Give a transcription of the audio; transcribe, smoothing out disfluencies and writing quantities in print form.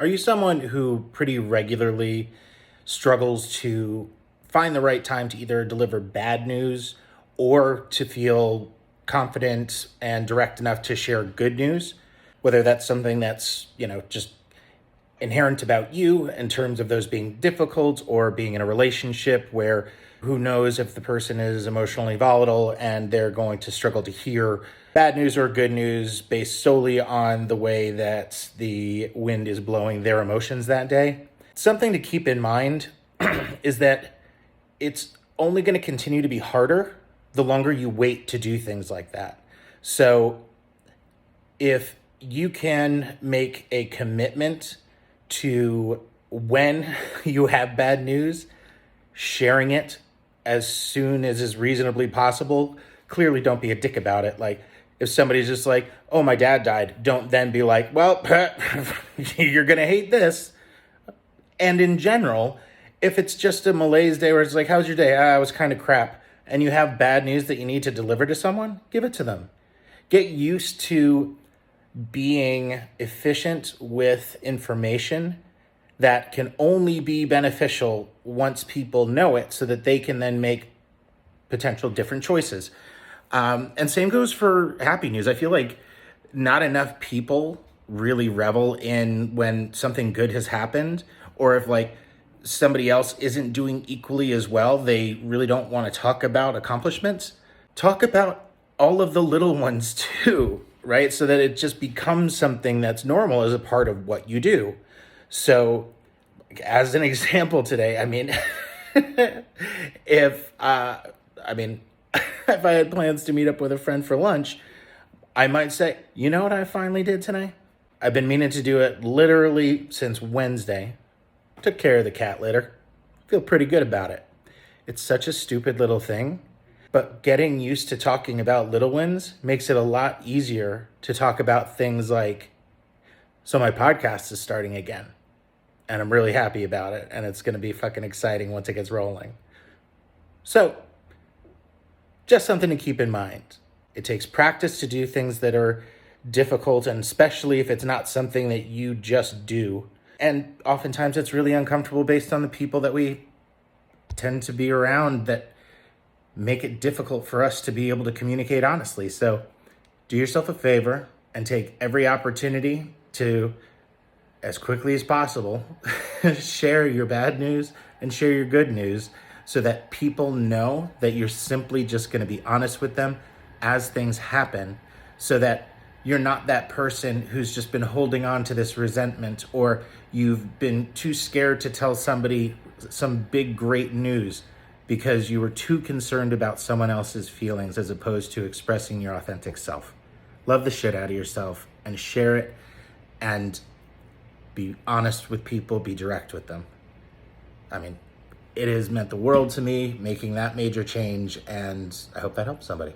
Are you someone who pretty regularly struggles to find the right time to either deliver bad news or to feel confident and direct enough to share good news? Whether that's something that's, just inherent about you in terms of those being difficult or being in a relationship where who knows if the person is emotionally volatile and they're going to struggle to hear bad news or good news based solely on the way that the wind is blowing their emotions that day. Something to keep in mind is that it's only going to continue to be harder the longer you wait to do things like that. So if you can make a commitment to when you have bad news, sharing it as soon as is reasonably possible. Clearly, don't be a dick about it. Like, if somebody's just like, oh, my dad died, don't then be like, well, you're going to hate this. And in general, if it's just a malaise day where it's like, how's your day? It was kind of crap. And you have bad news that you need to deliver to someone, give it to them. Get used to being efficient with information that can only be beneficial once people know it so that they can then make potential different choices. And same goes for happy news. I feel like not enough people really revel in when something good has happened, or if like somebody else isn't doing equally as well, they really don't want to talk about accomplishments. Talk about all of the little ones too, right? So that it just becomes something that's normal as a part of what you do. So as an example today, if if I had plans to meet up with a friend for lunch, I might say, you know what I finally did today? I've been meaning to do it literally since Wednesday. Took care of the cat litter. Feel pretty good about it. It's such a stupid little thing, but getting used to talking about little wins makes it a lot easier to talk about things like, so my podcast is starting again, and I'm really happy about it, and it's going to be fucking exciting once it gets rolling. So, just something to keep in mind. It takes practice to do things that are difficult, and especially if it's not something that you just do. And oftentimes it's really uncomfortable based on the people that we tend to be around that make it difficult for us to be able to communicate honestly. So do yourself a favor and take every opportunity to, as quickly as possible, share your bad news and share your good news so that people know that you're simply just going to be honest with them as things happen, so that you're not that person who's just been holding on to this resentment, or you've been too scared to tell somebody some big, great news because you were too concerned about someone else's feelings as opposed to expressing your authentic self. Love the shit out of yourself and share it, and be honest with people, be direct with them. It has meant the world to me making that major change, and I hope that helps somebody.